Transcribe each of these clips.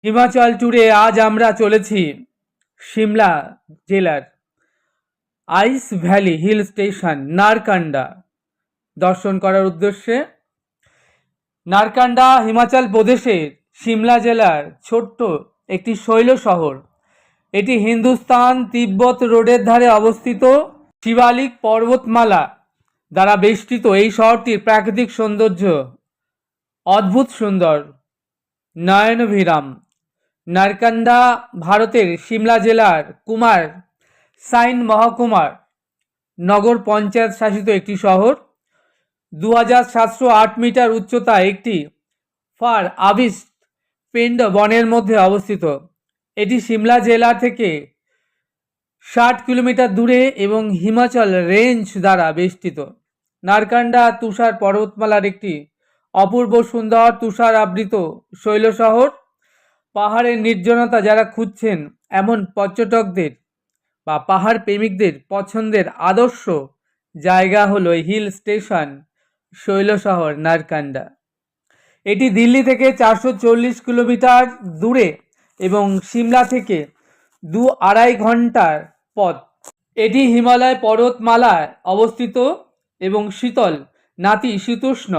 হিমাচল ট্যুরে আজ আমরা চলেছি সিমলা জেলার আইস ভ্যালি হিল স্টেশন নারকান্ডা দর্শন করার উদ্দেশ্যে। নারকান্ডা হিমাচল প্রদেশের সিমলা জেলার ছোট্ট একটি শৈল শহর। এটি হিন্দুস্তান তিব্বত রোডের ধারে অবস্থিত শিবালিক পর্বতমালা দ্বারা বেষ্টিত। এই শহরটির প্রাকৃতিক সৌন্দর্য অদ্ভুত সুন্দর, নয়নভিরাম। নারকান্ডা ভারতের সিমলা জেলার কুমার সাইন মহকুমার নগর পঞ্চায়েত শাসিত একটি শহর। 2708 মিটার উচ্চতায় একটি ফার আবিস্ট পিণ্ড বনের মধ্যে অবস্থিত। এটি সিমলা জেলা থেকে 60 কিলোমিটার দূরে এবং হিমাচল রেঞ্জ দ্বারা বেষ্টিত। নারকান্ডা তুষার পর্বতমালার একটি অপূর্ব সুন্দর তুষার আবৃত শৈল শহর। পাহাড়ের নির্জনতা যারা খুঁজছেন এমন পর্যটকদের বা পাহাড় প্রেমিকদের পছন্দের আদর্শ জায়গা হলো হিল স্টেশন শৈল শহর নারকান্ডা। এটি দিল্লি থেকে 440 কিলোমিটার দূরে এবং সিমলা থেকে 2-2.5 ঘন্টার পথ। এটি হিমালয় পর্বতমালায় অবস্থিত এবং শীতল নাতিশীতোষ্ণ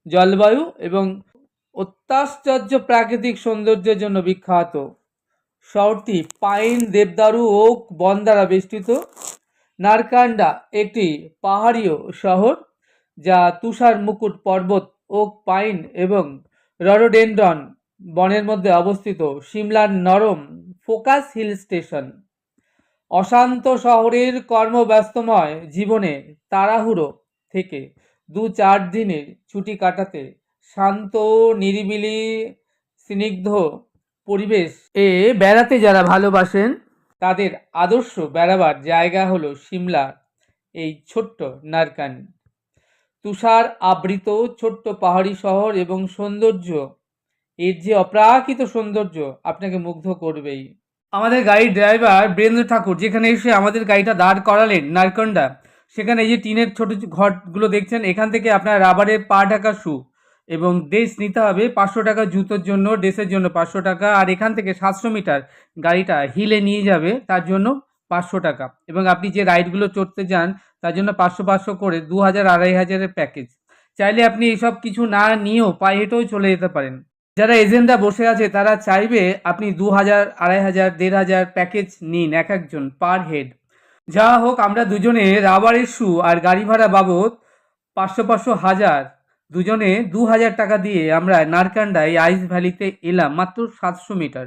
জলবায়ু এবং অত্যাশ্চর্য প্রাকৃতিক সৌন্দর্যের জন্য বিখ্যাত। শহরটি পাইন, দেবদারু, ওক বন দ্বারা বেষ্টিত। নারকান্ডা একটি পাহাড়ীয় শহর যা তুষার মুকুট পর্বত, ওক, পাইন এবং রডোডেন্ড্রন বনের মধ্যে অবস্থিত। সিমলার নরম ফোকাস হিল স্টেশন অশান্ত শহরের কর্মব্যস্তময় জীবনে তাড়াহুড়ো থেকে 2-4 দিনের ছুটি কাটাতে শান্ত, নিরিবিলি, স্নিগ্ধ পরিবেশ এ বেড়াতে যারা ভালোবাসেন তাদের আদর্শ বেড়াবার জায়গা হলো সিমলা এই ছোট্ট নারকান। তুষার আবৃত ছোট্ট পাহাড়ি শহর এবং সৌন্দর্য, এর যে অপ্রাকৃত সৌন্দর্য আপনাকে মুগ্ধ করবেই। আমাদের গাড়ির ড্রাইভার বীরেন্দ্র ঠাকুর যেখানে এসে আমাদের গাড়িটা দাঁড় করালেন নারকন্ডা, সেখানে এই যে টিনের ছোট ঘরগুলো দেখছেন, এখান থেকে আপনার রাবারের পা ঢাকা শু এবং ড্রেস নিতে হবে 500 টাকা, জুতোর জন্য, ড্রেসের জন্য 500 টাকা, আর এখান থেকে 700 মিটার গাড়িটা হিলে নিয়ে যাবে তার জন্য 500 টাকা, এবং আপনি যে রাইডগুলো চড়তে যান তার জন্য 500 করে 2000-2500-এর প্যাকেজ। চাইলে আপনি এসব কিছু না নিয়েও পায়ে হেঁটেও চলে যেতে পারেন। যারা এজেন্টরা বসে আছে তারা চাইবে আপনি 2000, 2500, 1500 প্যাকেজ নিন এক একজন পার হেড। যা হোক, আমরা দুজনে রাবারের শু আর গাড়ি ভাড়া বাবদ 500-1000 দুজনে 2000 টাকা দিয়ে আমরা নারকান্ডা এই আইস ভ্যালিতে এলাম মাত্র 700 মিটার।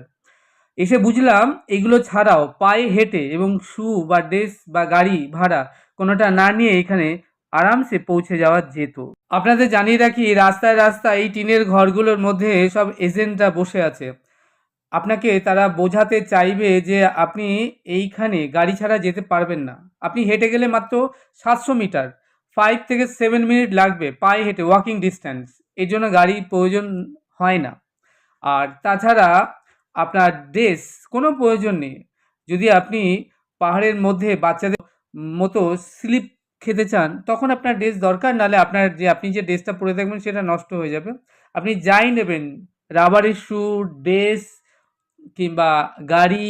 এসে বুঝলাম এগুলো ছাড়াও পায়ে হেঁটে এবং শু বা ড্রেস বা গাড়ি ভাড়া কোনোটা না নিয়ে এখানে আরামসে পৌঁছে যাওয়া যেত। আপনাদের জানিয়ে রাখি, রাস্তায় রাস্তায় এই টিনের ঘরগুলোর মধ্যে সব এজেন্টরা বসে আছে। আপনাকে তারা বোঝাতে চাইবে যে আপনি এইখানে গাড়ি ছাড়া যেতে পারবেন না। আপনি হেঁটে গেলে মাত্র 700 মিটার, 5 থেকে 7 মিনিট লাগবে পায়ে হেঁটে, ওয়াকিং ডিস্ট্যান্স। এর জন্য গাড়ির প্রয়োজন হয় না। আর তাছাড়া আপনার ড্রেস কোনো প্রয়োজন নেই। যদি আপনি পাহাড়ের মধ্যে বাচ্চাদের মতো স্লিপ খেতে চান তখন আপনার ড্রেস দরকার, নাহলে আপনার আপনি যে ড্রেসটা পরে থাকবেন সেটা নষ্ট হয়ে যাবে। আপনি যাই নেবেন, রাবারের শু, ড্রেস কিংবা গাড়ি,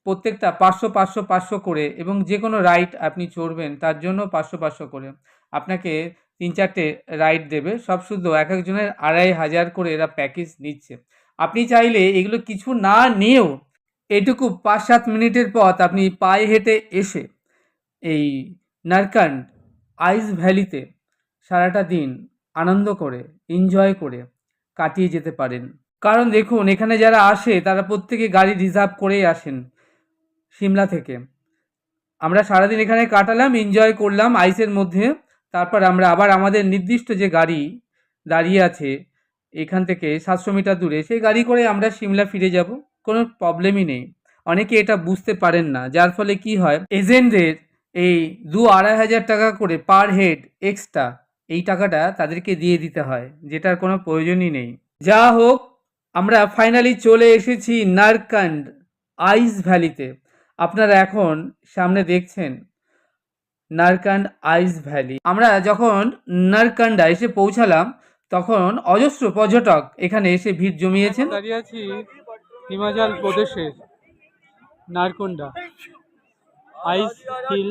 প্রত্যেকটা 500-500-500 করে, এবং যে কোনো রাইড আপনি চড়বেন তার জন্য 500-500 করে। আপনাকে 3-4টে রাইড দেবে, সব শুদ্ধ এক একজনের 2500 করে এরা প্যাকেজ নিচ্ছে। আপনি চাইলে এগুলো কিছু না নিয়েও এটুকু 5-7 মিনিটের পথ আপনি পায়ে হেঁটে এসে এই নারকান্ড আইস ভ্যালিতে সারাটা দিন আনন্দ করে, এনজয় করে কাটিয়ে যেতে পারেন। কারণ দেখুন, এখানে যারা আসে তারা প্রত্যেকে গাড়ি রিজার্ভ করেই আসেন সিমলা থেকে। আমরা সারাদিন এখানে কাটালাম, এনজয় করলাম আইসের মধ্যে। তারপর আমরা আবার আমাদের নির্দিষ্ট যে গাড়ি দাঁড়িয়ে আছে এখান থেকে 700 মিটার দূরে, সেই গাড়ি করে আমরা সিমলা ফিরে যাব, কোনো প্রবলেমই নেই। অনেকে এটা বুঝতে পারেন না, যার ফলে কি হয়, এজেন্টদের এই 2-2500 টাকা করে পার হেড এক্সট্রা, এই টাকাটা তাদেরকে দিয়ে দিতে হয়, যেটার কোনো প্রয়োজনই নেই। যা হোক, আমরা ফাইনালি চলে এসেছি নারকান্ড আইস ভ্যালিতে। আপনারা এখন সামনে দেখছেন নারকান্ড আইস ভ্যালি। আমরা যখন নারকান্ডা এসে পৌঁছালাম তখন অজস্র পর্যটক এখানে এসে ভিড় জমিয়েছেন। দাঁড়িয়ে আছি হিমাচল প্রদেশের নারকুন্ডা আইস হিল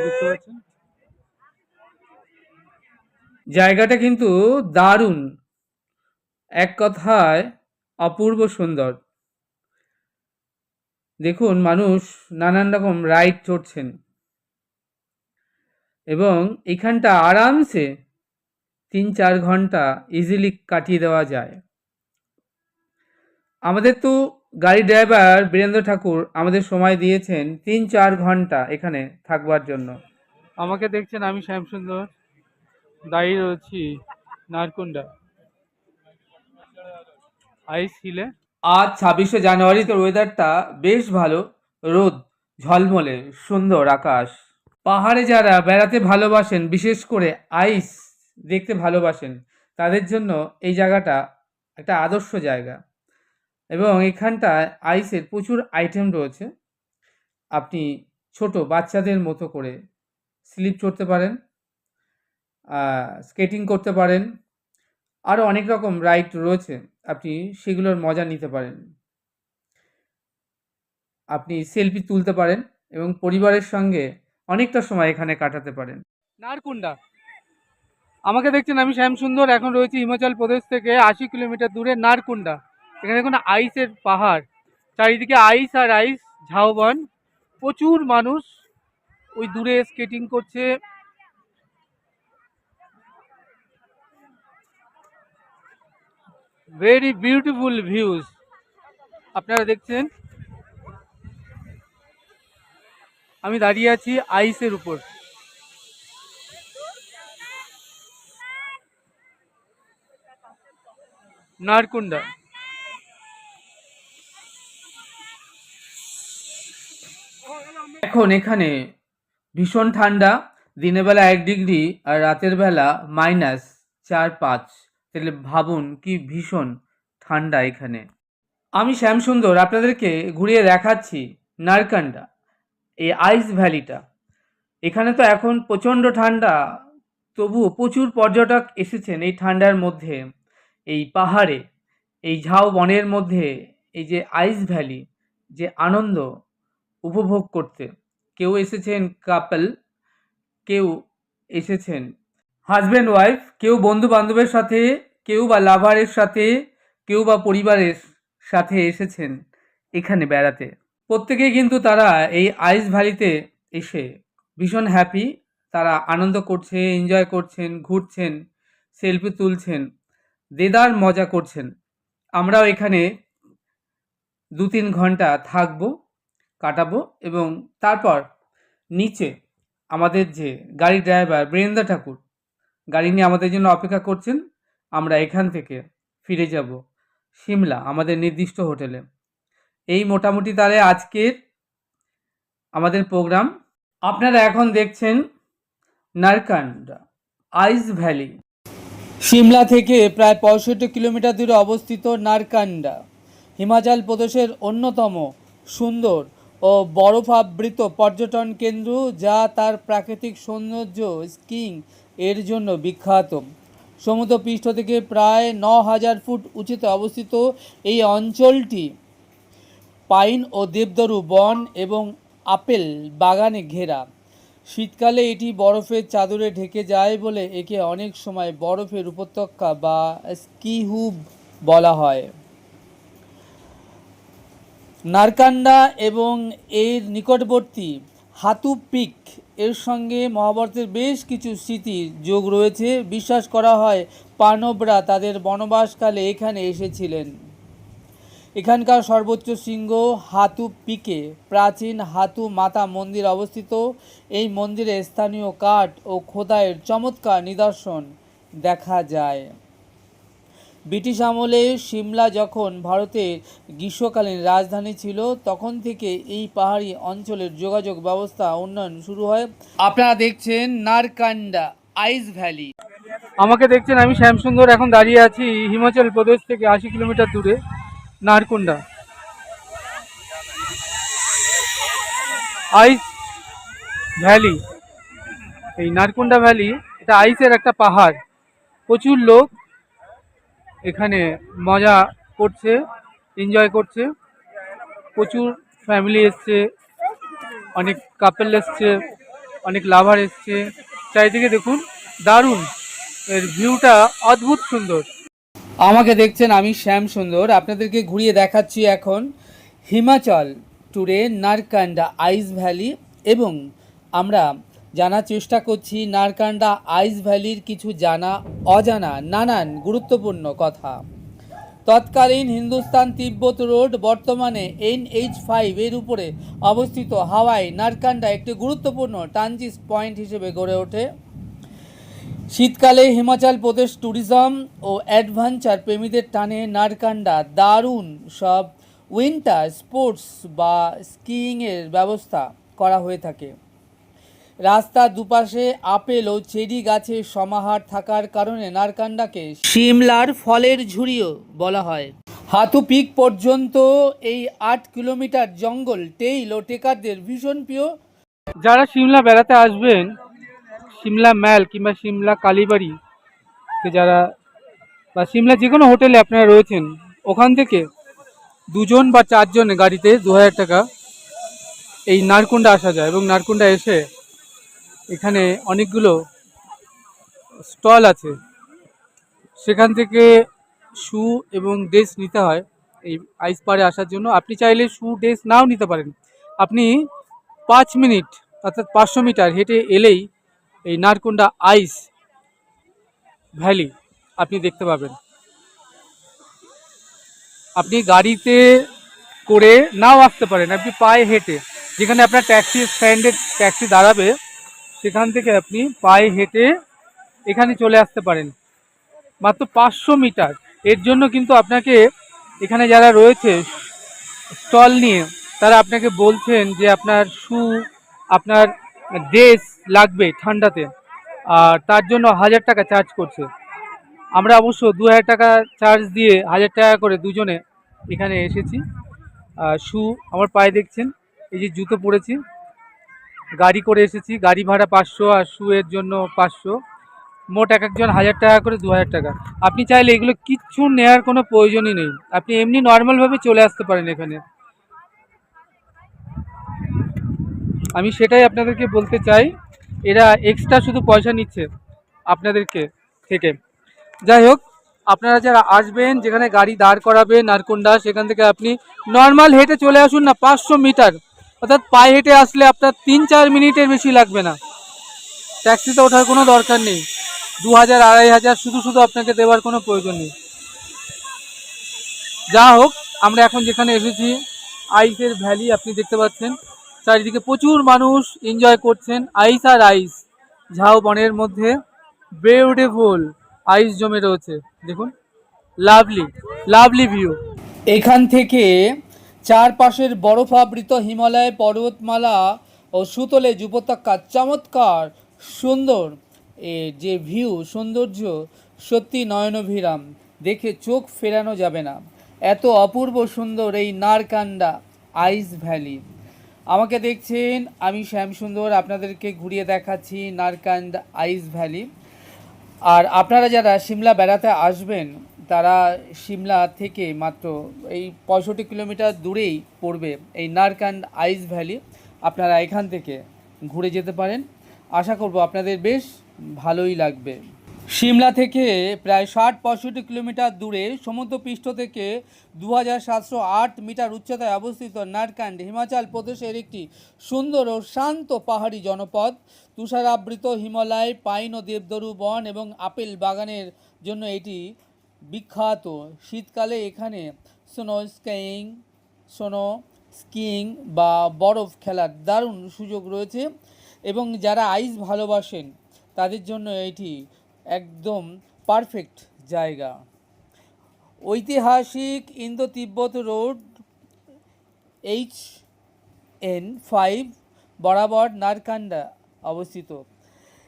দেখতে পাচ্ছেন। জায়গাটা কিন্তু দারুণ, এক কথায় অপূর্ব সুন্দর। দেখুন, মানুষ নানান রকম রাইড চড়ছেন এবং এখানটা আরামসে 3-4 ঘন্টা ইজিলি কাটিয়ে দেওয়া যায়। আমাদের তো গাড়ি ড্রাইভার বীরেন্দ্র ঠাকুর আমাদের সময় দিয়েছেন 3-4 ঘন্টা এখানে থাকবার জন্য। আমাকে দেখছেন, আমি শ্যামসুন্দর দাঁড়িয়ে রয়েছি নারকুন্ডা আইস হিলে। আজ 26শে জানুয়ারি, তো ওয়েদারটা বেশ ভালো, রোদ ঝলমলে, সুন্দর আকাশ। পাহাড়ে যারা বেড়াতে ভালোবাসেন, বিশেষ করে আইস দেখতে ভালোবাসেন, তাদের জন্য এই জায়গাটা একটা আদর্শ জায়গা। এবং এখানটায় আইসের প্রচুর আইটেম রয়েছে। আপনি ছোট বাচ্চাদের মতো করে স্লিপ চড়তে পারেন, স্কেটিং করতে পারেন, আরও অনেক রকম রাইড রয়েছে, আপনি সেগুলোর মজা নিতে পারেন। আপনি সেলফি তুলতে পারেন এবং পরিবারের সঙ্গে অনেকটা সময় এখানে কাটাতে পারেন। নারকুন্ডা, আমাকে দেখছেন, আমি শ্যামসুন্দর, এখন রয়েছি হিমাচল প্রদেশ থেকে 80 কিলোমিটার দূরে নারকুন্ডা। এখানে দেখুন আইসের পাহাড়, চারিদিকে আইস আর আইস, ঝাউবন, প্রচুর মানুষ ওই দূরে স্কেটিং করছে। ভেরি বিউটিফুল ভিউজ আপনারা দেখছেন। আমি দাঁড়িয়ে আছি আইসের উপর। নারকুন্ডা, এখন এখানে ভীষণ ঠান্ডা, দিনের বেলা 1 ডিগ্রি আর রাতের বেলা -4-5। তাহলে ভাবুন কি ভীষণ ঠান্ডা এখানে। আমি শ্যামসুন্দর আপনাদেরকে ঘুরিয়ে দেখাচ্ছি নারকান্ডা, এই আইস ভ্যালিটা। এখানে তো এখন প্রচণ্ড ঠান্ডা, তবুও প্রচুর পর্যটক এসেছেন এই ঠান্ডার মধ্যে, এই পাহাড়ে, এই ঝাউ বনের মধ্যে, এই যে আইস ভ্যালি, যে আনন্দ উপভোগ করতে। কেউ এসেছেন কাপল, কেউ এসেছেন হাজব্যান্ড ওয়াইফ, কেউ বন্ধু বান্ধবের সাথে, কেউ বা লাভারের সাথে, কেউ বা পরিবারের সাথে এসেছেন এখানে বেড়াতে। প্রত্যেকেই কিন্তু তারা এই আইস ভ্যালিতে এসে ভীষণ হ্যাপি, তারা আনন্দ করছে, এনজয় করছেন, ঘুরছেন, সেলফি তুলছেন, দেদার মজা করছেন। আমরাও এখানে 2-3 ঘন্টা থাকবো, কাটাবো এবং তারপর নিচে আমাদের যে গাড়ি ড্রাইভার বীরেন্দ্র ঠাকুর গাড়ি নিয়ে আমাদের জন্য অপেক্ষা করছেন। আমরা এখান থেকে ফিরে যাব সিমলা, আমাদের নির্দিষ্ট হোটেলে। এই মোটামুটি তাহলে আজকের আমাদের প্রোগ্রাম। আপনারা এখন দেখছেন নারকান্ডা আইস ভ্যালি। সিমলা থেকে প্রায় 65 কিলোমিটার দূরে অবস্থিত নারকান্ডা হিমাচল প্রদেশের অন্যতম সুন্দর ও বরফাবৃত পর্যটন কেন্দ্র, যা তার প্রাকৃতিক সৌন্দর্য, স্কিইং এর জন্য বিখ্যাত। সমুদ্রপৃষ্ঠ থেকে প্রায় 9000 ফুট উঁচুতে অবস্থিত এই অঞ্চলটি পাইন ও দেবদারু বন এবং আপেল বাগানে ঘেরা। শীতকালে এটি বরফের চাদরে ঢেকে যায় বলে একে অনেক সময় বরফের উপত্যকা বা স্কি হুব বলা হয়। নারকান্ডা এবং এর নিকটবর্তী হাতু পিক এর সঙ্গে মহাভারতের বেশ কিছু স্মৃতি যোগ রয়েছে। বিশ্বাস করা হয় পাণ্ডবরা তাদের বনবাসকালে এখানে এসেছিলেন। এখানকার সর্বোচ্চ শৃঙ্গ হাতু পিকে প্রাচীন হাতু মাতা মন্দির অবস্থিত। এই মন্দিরে স্থানীয় কাঠ ও খোদাইয়ের চমৎকার নিদর্শন দেখা যায়। ব্রিটিশ আমলে সিমলা যখন ভারতের গ্রীষ্মকালীন রাজধানী ছিল, তখন থেকে এই পাহাড়ি অঞ্চলের যোগাযোগ ব্যবস্থা উন্নয়ন শুরু হয়। আপনারা দেখছেন নারকান্ডা আইস ভ্যালি। আমাকে দেখছেন, আমি শ্যামসুন্দর, এখন দাঁড়িয়ে আছি হিমাচল প্রদেশ থেকে 80 কিলোমিটার দূরে নারকুন্ডা আইস ভ্যালি। এই নারকুন্ডা ভ্যালি, এটা আইসের একটা পাহাড়। প্রচুর লোক এখানে মজা করছে, এনজয় করছে। প্রচুর ফ্যামিলি এসছে, অনেক কাপল এসছে, অনেক লাভার এসছে। চারিদিকে দেখুন, দারুণ, এর ভিউটা অদ্ভুত সুন্দর। আমাকে দেখছেন, আমি শ্যাম সুন্দর, আপনাদেরকে ঘুরিয়ে দেখাচ্ছি এখন হিমাচল ট্যুরে নারকান্ডা আইস ভ্যালি, এবং আমরা জানার চেষ্টা করছি নারকান্ডা আইস ভ্যালির কিছু জানা অজানা নানান গুরুত্বপূর্ণ কথা। তৎকালীন হিন্দুস্তান তিব্বত রোড, বর্তমানে NH5 এর উপরে অবস্থিত হাওয়াই নারকান্ডা একটি গুরুত্বপূর্ণ ট্রানজিট পয়েন্ট হিসেবে গড়ে ওঠে। শীতকালে হিমাচল প্রদেশ ট্যুরিজম ও অ্যাডভেঞ্চার প্রেমীদের টানে নারকান্ডা দারুণ সব উইন্টার স্পোর্টস বা স্কিইংয়ের ব্যবস্থা করা হয়ে থাকে। রাস্তার দুপাশে আপেল ও চেরি গাছের সমাহার থাকার কারণে নারকান্ডাকে সিমলার ফলের ঝুড়িও বলা হয়। হাতু পিক পর্যন্ত এই 8 কিলোমিটার জঙ্গল টেইল ও টেকারদের ভীষণ প্রিয়। যারা সিমলা বেড়াতে আসবেন, সিমলা ম্যাল কিংবা সিমলা কালীবাড়ি যারা, বা সিমলা যে কোনো হোটেলে আপনারা রয়েছেন, ওখান থেকে 2 জন বা 4 জন গাড়িতে 2000 টাকা এই নারকুন্ডা আসা যায়। এবং নারকুন্ডা এসে এখানে অনেকগুলো স্টল আছে, সেখান থেকে শু এবং ড্রেস নিতে হয় এই আইস পাড়ে আসার জন্য। আপনি চাইলে শু ড্রেস নাও নিতে পারেন। আপনি 5 মিনিট অর্থাৎ 500 মিটার হেঁটে এলেই এই নারকুন্ডা আইস ভ্যালি আপনি দেখতে পাবেন। আপনি গাড়িতে করে নাও আসতে পারেন, আপনি পায়ে হেঁটে, যেখানে আপনার ট্যাক্সি স্ট্যান্ডে ট্যাক্সি দাঁড়াবে সেখান থেকে আপনি পায়ে হেঁটে এখানে চলে আসতে পারেন। মাত্র 500 মিটার। এর জন্য কিন্তু আপনাকে এখানে যারা রয়েছে স্টল নিয়ে, তারা আপনাকে বলছেন যে আপনার শু, আপনার ড্রেস লাগবে ঠান্ডাতে, আর তার জন্য 1000 টাকা চার্জ করছে। আমরা অবশ্য 2000 টাকা চার্জ দিয়ে 1000 টাকা করে দুজনে এখানে এসেছি। শু আমার পায়ে দেখছেন, এই যে জুতো পরেছি, গাড়ি করে এসেছি, গাড়ি ভাড়া 500 আর শুয়ের জন্য 500, মোট এক একজন 1000 টাকা করে 2000 টাকা। আপনি চাইলে এগুলো কিচ্ছু নেওয়ার কোনো প্রয়োজনই নেই, আপনি এমনি নর্মালভাবে চলে আসতে পারেন এখানে। আমি সেটাই আপনাদেরকে বলতে চাই, এরা এক্সট্রা শুধু পয়সা নিচ্ছে আপনাদেরকে থেকে। যাই হোক, আপনারা যারা আসবেন, যেখানে গাড়ি দাঁড় করাবে নারকুন্ডা, সেখান থেকে আপনি নর্মাল হেঁটে চলে আসুন না, 500 মিটার, অর্থাৎ পায়ে হেঁটে আসলে আপনার 3-4 মিনিটের বেশি লাগবে না। ট্যাক্সিতে ওঠার কোনো দরকার নেই, 2000 2500 শুধু শুধু আপনাকে দেওয়ার কোনো প্রয়োজন নেই। যা হোক, আমরা এখন যেখানে এসেছি আইসের ভ্যালি, আপনি দেখতে পাচ্ছেন চারিদিকে প্রচুর মানুষ এনজয় করছেন। আইস আর আইস, ঝাউ বনের মধ্যে বিউটিফুল আইস জমে রয়েছে, দেখুন, লাভলি লাভলি ভিউ। এখান থেকে চারপাশের বরফাবৃত হিমালয় পর্বতমালা ও সুতলে উপত্যকা, চমৎকার সুন্দর যে ভিউ, সৌন্দর্য সত্যি নয়নভিরাম, দেখে চোখ ফেরানো যাবে না। এত অপূর্ব সুন্দর এই নারকান্ডা আইস ভ্যালি। আমাকে দেখছেন, আমি শ্যাম সুন্দর, আপনাদেরকে ঘুরিয়ে দেখাচ্ছি নারকান্ডা আইস ভ্যালি। আর আপনারা যারা সিমলা বেড়াতে আসবেন, তারা সিমলা থেকে মাত্র এই 65 কিলোমিটার দূরেই পড়বে এই নারকান্ড আইস ভ্যালি। আপনারা এখান থেকে ঘুরে যেতে পারেন, আশা করব আপনাদের বেশ ভালোই লাগবে। সিমলা থেকে প্রায় 60-65 কিলোমিটার দূরে সমুদ্রপৃষ্ঠ থেকে 2708 মিটার উচ্চতায় অবস্থিত নারকান্ড হিমাচল প্রদেশের একটি সুন্দর ও শান্ত পাহাড়ি জনপদ। তুষারাবৃত হিমালয়, পাইন ও দেবদারু বন এবং আপেল বাগানের জন্য এটি বিখ্যাত। শীতকালে এখানে স্নো স্কিইং বা বরফ খেলার দারুণ সুযোগ রয়েছে, এবং যারা আইস ভালোবাসেন তাদের জন্য এটি একদম পারফেক্ট জায়গা। ঐতিহাসিক ইন্দো তিব্বত রোড HN5 বরাবর নারকান্ডা অবস্থিত।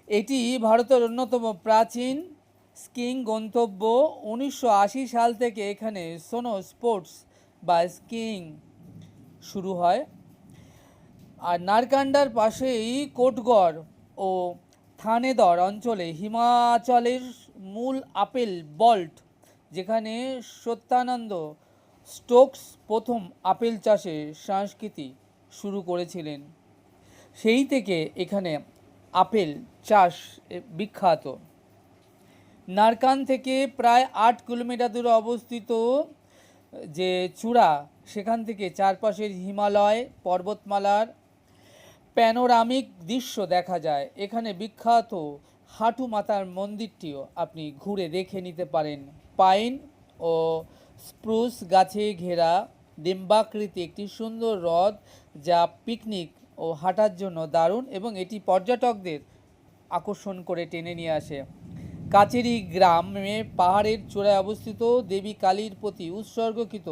এটি ভারতের অন্যতম প্রাচীন স্কিইং গন্তব্য। 1980 সাল থেকে এখানে স্নো স্পোর্টস বা স্কিইং শুরু হয়। আর নারকান্ডার পাশেই কোটগড় ও থানেদর অঞ্চলে হিমাচলের মূল আপেল বল্ট যেখানে সত্যানন্দ স্টোকস প্রথম আপেল চাষে সংস্কৃতি শুরু করেছিলেন। সেই থেকে এখানে আপেল চাষ বিখ্যাত। নারকান থেকে প্রায় 8 কিলোমিটার দূরে অবস্থিত যে চূড়া, সেখান থেকে চারপাশের হিমালয় পর্বতমালার প্যানোরামিক দৃশ্য দেখা যায়। এখানে বিখ্যাত হাঁটু মাতার মন্দিরটিও আপনি ঘুরে দেখে নিতে পারেন। পাইন ও স্প্রুস গাছে ঘেরা ডিম্বাকৃতি একটি সুন্দর হ্রদ, যা পিকনিক ও হাঁটার জন্য দারুণ এবং এটি পর্যটকদের আকর্ষণ করে টেনে নিয়ে আসে। কাচেরি গ্রামে পাহাড়ের চূড়ায় অবস্থিত দেবী কালীর প্রতি উৎসর্গকৃত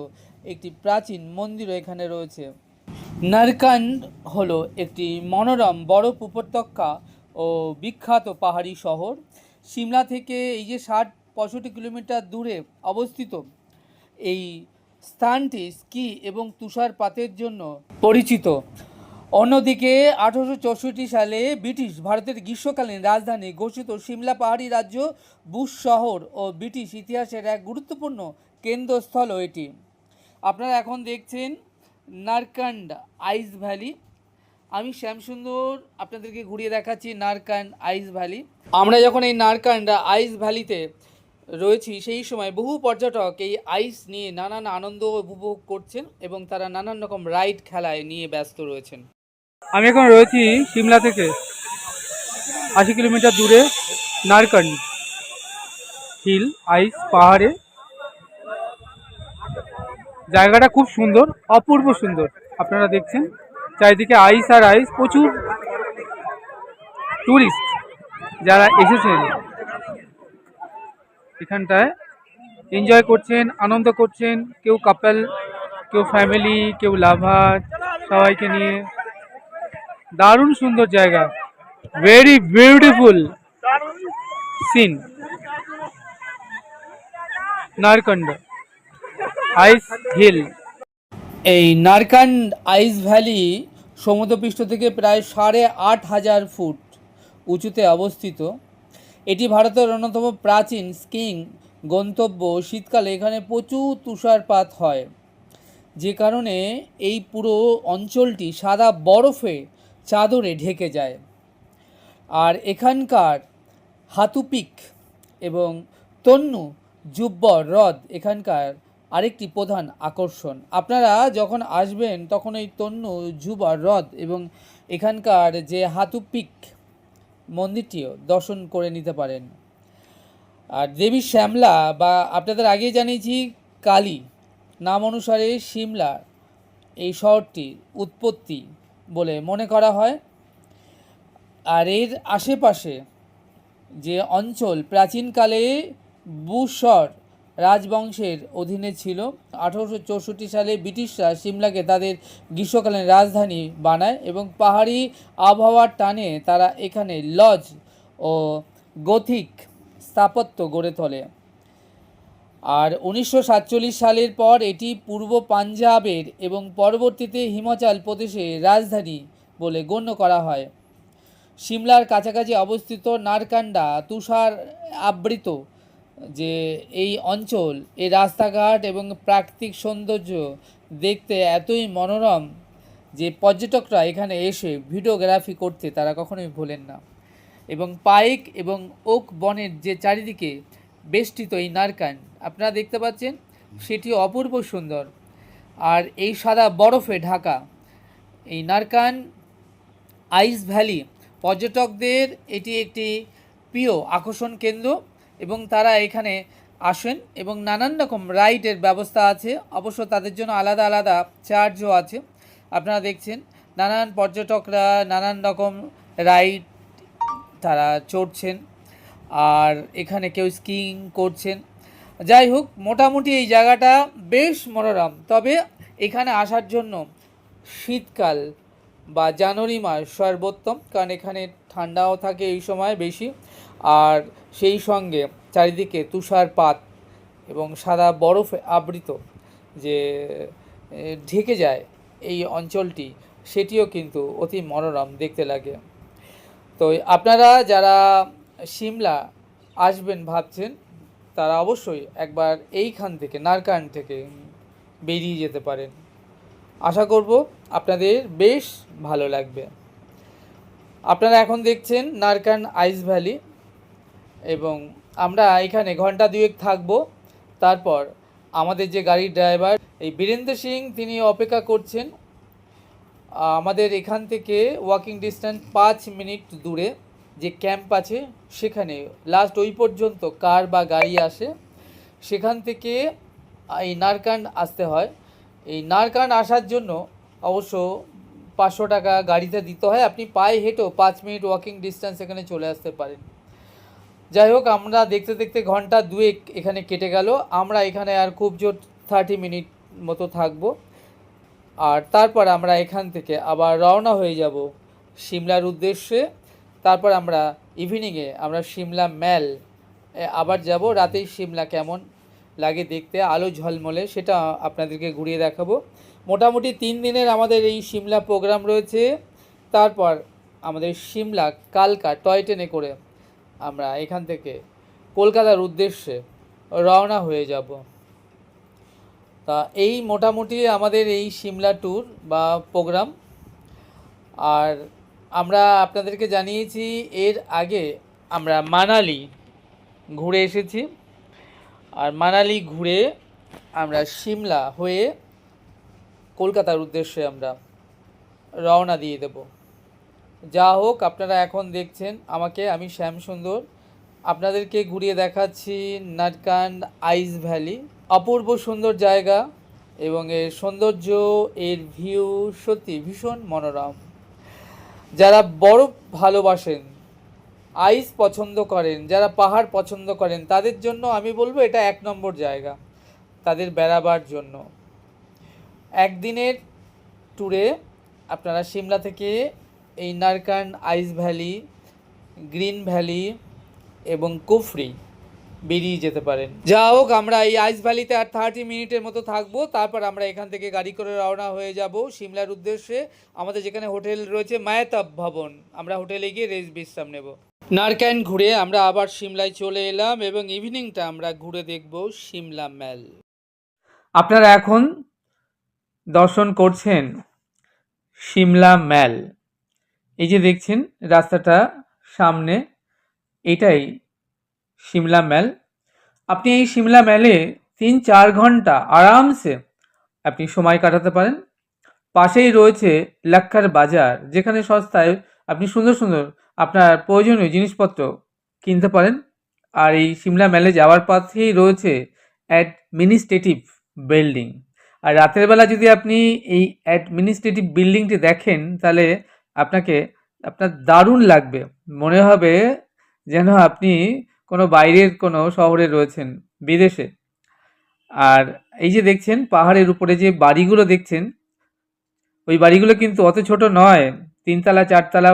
একটি প্রাচীন মন্দিরও এখানে রয়েছে। নারকান্ড হলো একটি মনোরম বরফ উপত্যকা ও বিখ্যাত পাহাড়ি শহর। সিমলা থেকে এই যে 60-65 কিলোমিটার দূরে অবস্থিত এই স্থানটি স্কি এবং তুষারপাতের জন্য পরিচিত। অন্যদিকে 1864 সালে ব্রিটিশ ভারতের গ্রীষ্মকালীন রাজধানী ঘোষিত সিমলা পাহাড়ি রাজ্য, বুশ শহর ও ব্রিটিশ ইতিহাসের এক গুরুত্বপূর্ণ কেন্দ্রস্থলও এটি। আপনারা এখন দেখছেন নারকান্ড আইস ভ্যালি। আমি শ্যামসুন্দর আপনাদেরকে ঘুরিয়ে দেখাচ্ছি নারকান্ড আইস ভ্যালি। আমরা যখন এই নারকান্ড আইস ভ্যালিতে রয়েছি, সেই সময় বহু পর্যটক এই আইস নিয়ে নানান আনন্দ উপভোগ করছেন এবং তারা নানান রকম রাইড খেলায় নিয়ে ব্যস্ত রয়েছেন। আমি এখন রয়েছি সিমলা থেকে 80 কিলোমিটার দূরে নারকান্ড হিল আইস পাহাড়ে। জায়গাটা খুব সুন্দর, অপূর্ব সুন্দর। আপনারা দেখছেন চারিদিকে আইস আর আইস। প্রচুর টুরিস্ট যারা এসেছেন এখানটায় এনজয় করছেন, আনন্দ করছেন। কেউ কাপল, কেউ ফ্যামিলি, কেউ লাভার, সবাইকে নিয়ে দারুণ সুন্দর জায়গা। Very beautiful scene. Narkanda ice hill. এই নারকান্ড আইস ভ্যালি সমুদ্রপৃষ্ঠ থেকে প্রায় 8,500 ফুট উঁচুতে অবস্থিত। এটি ভারতের অন্যতম প্রাচীন স্কিইং গন্তব্য। শীতকালে এখানে প্রচুর তুষারপাত হয়, যে কারণে এই পুরো অঞ্চলটি সাদা বরফে চাদরে ঢেকে যায়। আর এখানকার হাতু পিক এবং তন্নু জুব্বর হ্রদ এখানকার আরেকটি প্রধান আকর্ষণ। আপনারা যখন আসবেন তখন এই তন্নু জুব্বর হ্রদ এবং এখানকার যে হাতু পিক মন্দিরটিও দর্শন করে নিতে পারেন। আর দেবী শ্যামলা বা আপনাদের আগেই জানিয়েছি কালী নাম অনুসারে সিমলা এই শহরটির উৎপত্তি বলে মনে করা হয়। আর এর আশেপাশে যে অঞ্চল প্রাচীনকালে বুশর রাজবংশের অধীনে ছিল। 1864 সালে ব্রিটিশরা সিমলাকে তাদের গ্রীষ্মকালীন রাজধানী বানায় এবং পাহাড়ি আবহাওয়ার টানে তারা এখানে লজ ও গথিক স্থাপত্য গড়ে তোলে। আর 1947 সালের পর এটি পূর্ব পাঞ্জাবের এবং পরবর্তীতে হিমাচল প্রদেশের রাজধানী বলে গণ্য করা হয়। সিমলার কাছাকাছি অবস্থিত নারকান্ডা তুষার আবৃত যে এই অঞ্চল, এই রাস্তাঘাট এবং প্রাকৃতিক সৌন্দর্য দেখতে এতই মনোরম যে পর্যটকরা এখানে এসে ভিডিওগ্রাফি করতে তারা কখনোই ভোলেন না। এবং পাইক এবং ওক বনের যে চারিদিকে বেষ্টিত এই নারকান্ড আপনারা দেখতে পাচ্ছেন, সেটি অপূর্ব সুন্দর। আর এই সাদা বরফে ঢাকা এই নারকান্ড আইস ভ্যালি পর্যটকদের এটি একটি প্রিয় আকর্ষণ কেন্দ্র এবং তারা এখানে আসেন এবং নানান রকম রাইডের ব্যবস্থা আছে। অবশ্য তাদের জন্য আলাদা আলাদা চার্জও আছে। আপনারা দেখছেন নানান পর্যটকরা নানান রকম রাইড তারা চড়ছেন, আর এখানে কেউ স্কিইং করছেন। যাই হোক, মোটামুটি এই জায়গাটা বেশ মনোরম। তবে এখানে আসার জন্য শীতকাল বা জানুয়ারি মাস সর্বোত্তম, কারণ এখানে ঠান্ডাও থাকে এই সময় বেশি, আর সেই সঙ্গে চারিদিকে তুষারপাত এবং সাদা বরফে আবৃত যে ঢেকে যায় এই অঞ্চলটি, সেটিও কিন্তু অতি মনোরম দেখতে লাগে। তো আপনারা যারা সিমলা আসবেন ভাবছেন, তারা অবশ্যই একবার এইখান থেকে নারকান থেকে বেরিয়ে যেতে পারেন। আশা করব আপনাদের বেশ ভালো লাগবে। আপনারা এখন দেখছেন নারকান আইস ভ্যালি, এবং আমরা এখানে ঘন্টা দুয়েক থাকবো। তারপর আমাদের যে গাড়ির ড্রাইভার এই বীরেন্দ্র সিং তিনি অপেক্ষা করছেন। আমাদের এখান থেকে ওয়াকিং ডিস্টেন্স 5 মিনিট দূরে যে ক্যাম্প আছে সেখানে লাস্ট ওই পর্যন্ত কার বা গাড়ি আসে, সেখান থেকে এই নারকান আসতে হয়। এই নারকান আসার জন্য অবশ্য 500 টাকা গাড়িতে দিতে হয়। আপনি পায়ে হেঁটেও 5 মিনিট ওয়াকিং ডিস্টেন্স এখানে চলে আসতে পারেন। যাই হোক, আমরা দেখতে দেখতে ঘন্টা দুয়েক এখানে কেটে গেল। আমরা এখানে আর খুব জোর 30 মিনিট মতো থাকবো, আর তারপর আমরা এখান থেকে আবার রওনা হয়ে যাব সিমলার উদ্দেশ্যে। তারপর আমরা ইভিনিংয়ে আমরা সিমলা ম্যাল আবার যাব। রাতেই সিমলা কেমন লাগে দেখতে, আলো ঝলমলে, সেটা আপনাদেরকে ঘুরিয়ে দেখাবো। মোটামুটি 3 দিনের আমাদের এই সিমলা প্রোগ্রাম রয়েছে। তারপর আমাদের সিমলা কালকা টয় ট্রেনে করে আমরা এখান থেকে কলকাতার উদ্দেশ্যে রওনা হয়ে যাব। তা এই মোটামুটি আমাদের এই সিমলা ট্যুর বা প্রোগ্রাম। আর আমরা আপনাদেরকে জানিয়েছি এর আগে আমরা মানালি ঘুরে এসেছি, আর মানালি ঘুরে আমরা সিমলা হয়ে কলকাতার উদ্দেশ্যে আমরা রওনা দিয়ে দেব। যা হোক, আপনারা এখন দেখছেন আমাকে, আমি শ্যামসুন্দর আপনাদেরকে ঘুরিয়ে দেখাচ্ছি নারকান আইস ভ্যালি। অপূর্ব সুন্দর জায়গা, এবং এর সৌন্দর্য, এর ভিউ সত্যি ভীষণ মনোরম। যারা বরফ ভালোবাসেন, আইস পছন্দ করেন, যারা পাহাড় পছন্দ করেন, তাদের জন্য আমি বলবো এটা 1 নম্বর জায়গা তাদের বেড়াবার জন্য। একদিনের ট্যুরে আপনারা সিমলা থেকে এই নারকান আইস ভ্যালি, গ্রিন ভ্যালি এবং কুফরি বেরিয়ে যেতে পারেন। যা হোক, আমরা এই আইস ভ্যালিতে আর 30 মিনিটের মতো থাকবো। তারপর আমরা এখান থেকে গাড়ি করে রওনা হয়ে যাব সিমলার উদ্দেশ্যে। আমাদের যেখানে হোটেল রয়েছে মায়াতাব ভবন, আমরা হোটেলে গিয়ে রেস্ট বিশ্রাম নেব। নারকান ঘুরে আমরা আবার সিমলায় চলে এলাম, এবং ইভিনিংটা আমরা ঘুরে দেখব সিমলা ম্যাল। আপনারা এখন দর্শন করছেন সিমলা ম্যাল। এই যে দেখছেন রাস্তাটা সামনে, এটাই সিমলা ম্যাল। আপনি এই সিমলা ম্যালে 3-4 ঘন্টা আরামসে আপনি সময় কাটাতে পারেন। পাশেই রয়েছে লাক্কার বাজার, যেখানে সস্তায় আপনি সুন্দর সুন্দর আপনার প্রয়োজনীয় জিনিসপত্র কিনতে পারেন। আর এই সিমলা ম্যালে যাওয়ার পথেই রয়েছে অ্যাডমিনিস্ট্রেটিভ বিল্ডিং। আর রাতের বেলা যদি আপনি এই অ্যাডমিনিস্ট্রেটিভ বিল্ডিংটি দেখেন, তাহলে আপনার দারুণ লাগবে, মনে হবে যেন আপনি কোনো বাইরের কোনো শহরে রয়েছেন, বিদেশে। আর এই যে দেখছেন পাহাড়ের উপরে যে বাড়িগুলো দেখছেন, ওই বাড়িগুলো কিন্তু অত ছোট নয়, 3 তলা 4 তলা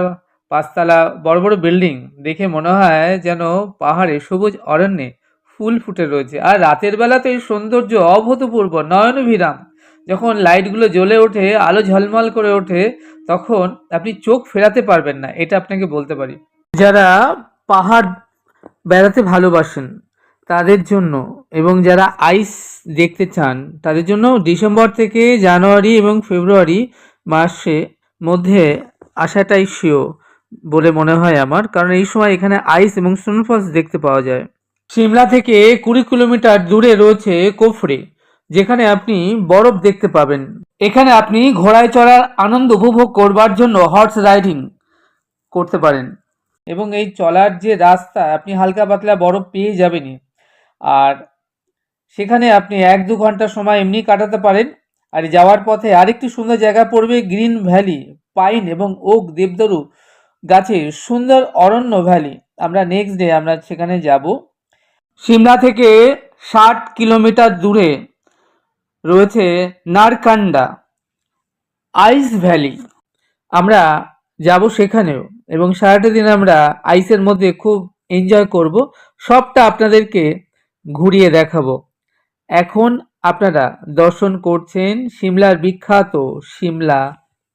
5 তলা বড় বড় বিল্ডিং। দেখে মনে হয় যেন পাহাড়ে সবুজ অরণ্যে ফুল ফুটে রয়েছে। আর রাতের বেলা তো এই সৌন্দর্য অভূতপূর্ব, নয়নভিরাম। যখন লাইটগুলো জ্বলে ওঠে, আলো ঝলমল করে ওঠে, তখন আপনি চোখ ফেরাতে পারবেন না, এটা আপনাকে বলতে পারি। যারা পাহাড় বেড়াতে ভালোবাসেন তাদের জন্য, এবং যারা আইস দেখতে চান তাদের জন্য ডিসেম্বর থেকে জানুয়ারি এবং ফেব্রুয়ারি মাসে মধ্যে আসাটাই শ্রেয় বলে মনে হয় আমার, কারণ এই সময় এখানে আইস এবং স্নোফলস দেখতে পাওয়া যায়। সিমলা থেকে 20 কিলোমিটার দূরে রয়েছে কুফরি, যেখানে আপনি বরফ দেখতে পাবেন। এখানে আপনি ঘোড়ায় চড়ার আনন্দ উপভোগ করবার জন্য হর্স রাইডিং করতে পারেন, এবং এই চলার যে রাস্তা আপনি হালকা পাতলা বরফ পেয়ে যাবেনই। আর সেখানে আপনি 1-2 ঘন্টা সময় এমনি কাটাতে পারেন। আর যাওয়ার পথে আরেকটি সুন্দর জায়গা পড়বে গ্রিন ভ্যালি, পাইন এবং ওক দেবদারু গাছের সুন্দর অরণ্য ভ্যালি। আমরা নেক্সট ডে আমরা সেখানে যাব। সিমলা থেকে 60 কিলোমিটার দূরে রয়েছে নারকান্ডা আইস ভ্যালি, আমরা যাব সেখানেও, এবং সারাটা দিন আমরা আইসের মধ্যে খুব এনজয় করব। সবটা আপনাদেরকে ঘুরিয়ে দেখাবো। এখন আপনারা দর্শন করছেন সিমলার বিখ্যাত সিমলা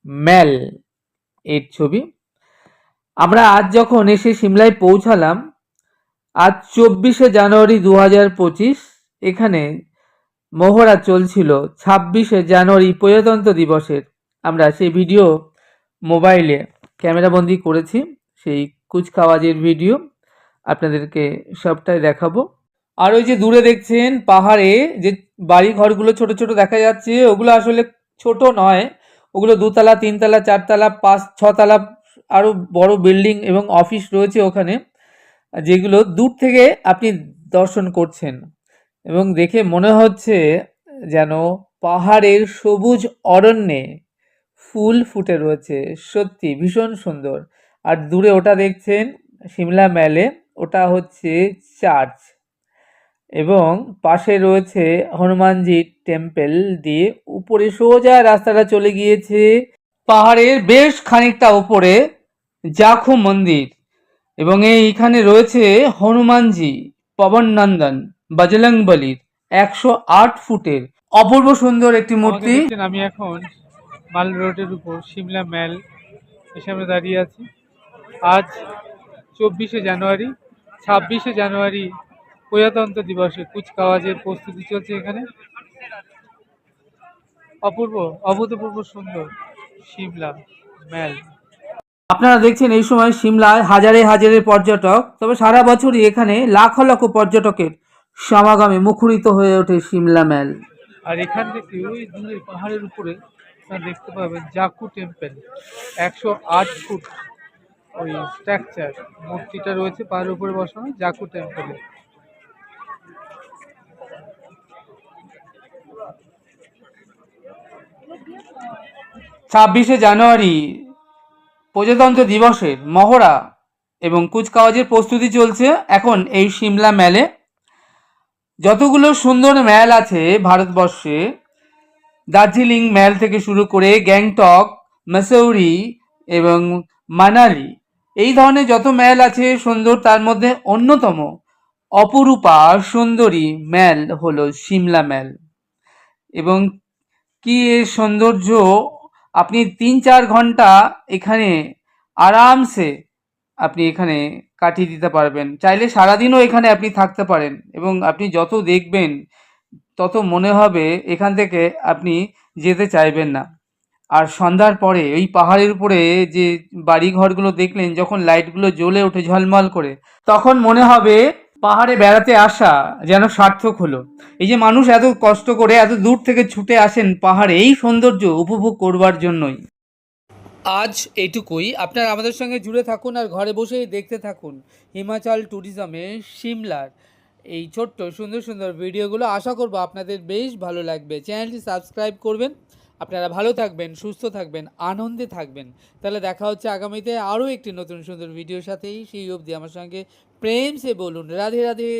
ম্যাল এর ছবি। আমরা আজ যখন এসে সিমলায় পৌঁছালাম, আজ 24শে জানুয়ারি 2025। এখানে মহড়া চলছিল 26শে জানুয়ারি প্রজাতন্ত্র দিবসের। আমরা সেই ভিডিও মোবাইলে ক্যামেরাবন্দি করেছি, সেই কুচকাওয়াজের ভিডিও আপনাদেরকে সবটাই দেখাবো। আর ওই যে দূরে দেখছেন পাহাড়ে যে বাড়ি ঘরগুলো ছোট ছোট দেখা যাচ্ছে, ওগুলো আসলে ছোট নয়, ওগুলো 2তলা 3তলা 4তলা 5 6তলা আরো বড় বিল্ডিং এবং অফিস রয়েছে ওখানে, যেগুলো দূর থেকে আপনি দর্শন করছেন এবং দেখে মনে হচ্ছে যেন পাহাড়ের সবুজ অরণ্যে ফুল ফুটে রয়েছে। সত্যি ভীষণ সুন্দর। আর দূরে ওটা দেখছেন সিমলা ম্যালে, ওটা হচ্ছে চার্চ এবং পাশে রয়েছে হনুমানজি টেম্পল। দিয়ে উপরে সোজা রাস্তাটা চলে গিয়েছে পাহাড়ের বেশ খানিকটা উপরে জাখু মন্দির, এবং এইখানে রয়েছে হনুমানজি পবন নন্দন বজরংবলীর 108 ফুটের অপূর্ব সুন্দর একটি মূর্তি। আমি এখন মাল রোডের উপর সিমলা ম্যাল এর সামনে দাঁড়িয়ে আছি। আজ 24শে জানুয়ারি, 26শে জানুয়ারি প্রজাতন্ত্র দিবসে কুচকাওয়াজের প্রস্তুতি চলছে এখানে। অপূর্ব, অভূতপূর্ব সুন্দর সিমলা ম্যাল। আপনারা দেখছেন এই সময় সিমলায় হাজারে হাজারে পর্যটক, তবে সারা বছরই এখানে লাখ লাখ পর্যটকের সমাগমে মুখরিত হয়ে ওঠে সিমলা ম্যাল। আর এখান থেকে ওই দূরে পাহাড়ের উপরে আপনারা দেখতে পাবেন জাকু টেম্পল, 108 ফুট ওই স্ট্রাকচার মূর্তিটা রয়েছে পাহাড়ের উপরে বসানো জাকু টেম্পলে। 26শে জানুয়ারি প্রজাতন্ত্র দিবসের মহড়া এবং কুচকাওয়াজের প্রস্তুতি চলছে এখন এই সিমলা ম্যালে। যতগুলো সুন্দর ম্যাল আছে ভারতবর্ষে, দার্জিলিং ম্যাল থেকে শুরু করে গ্যাংটক, মাসৌরি এবং মানালি, এই ধরনের যত ম্যাল আছে সুন্দর, তার মধ্যে অন্যতম অপরূপা সুন্দরী ম্যাল হলো সিমলা ম্যাল। এবং কি এর সৌন্দর্য! আপনি 3-4 ঘন্টা এখানে আরামসে আপনি এখানে কাটিয়ে দিতে পারবেন, চাইলে সারাদিনও এখানে আপনি থাকতে পারেন, এবং আপনি যত দেখবেন তত মনে হবে এখান থেকে আপনি যেতে চাইবেন না। আর সন্ধ্যার পরে ওই পাহাড়ের উপরে যে বাড়ি ঘরগুলো দেখলেন, যখন লাইটগুলো জ্বলে ওঠে ঝলমল করে, তখন মনে হবে পাহাড়ে বেড়াতে আসা যেন সার্থক হলো। এই যে মানুষ এত কষ্ট করে এত দূর থেকে ছুটে আসেন পাহাড়ে এই সৌন্দর্য উপভোগ করবার জন্যই। আজ এইটুকুই। আপনারা আমাদের সঙ্গে জুড়ে থাকুন আর ঘরে বসেই দেখতে থাকুন হিমাচল ট্যুরিজমে সিমলার এই ছোট্ট সুন্দর সুন্দর ভিডিওগুলো। আশা করব আপনাদের বেশ ভালো লাগবে। চ্যানেলটি সাবস্ক্রাইব করবেন। আপনারা ভালো থাকবেন, সুস্থ থাকবেন, আনন্দে থাকবেন। তাহলে দেখা হচ্ছে আগামীতে আরও একটি নতুন সুন্দর ভিডিওর সাথেই। সেই অবধি আমার সঙ্গে প্রেম সে বলুন রাধে রাধে।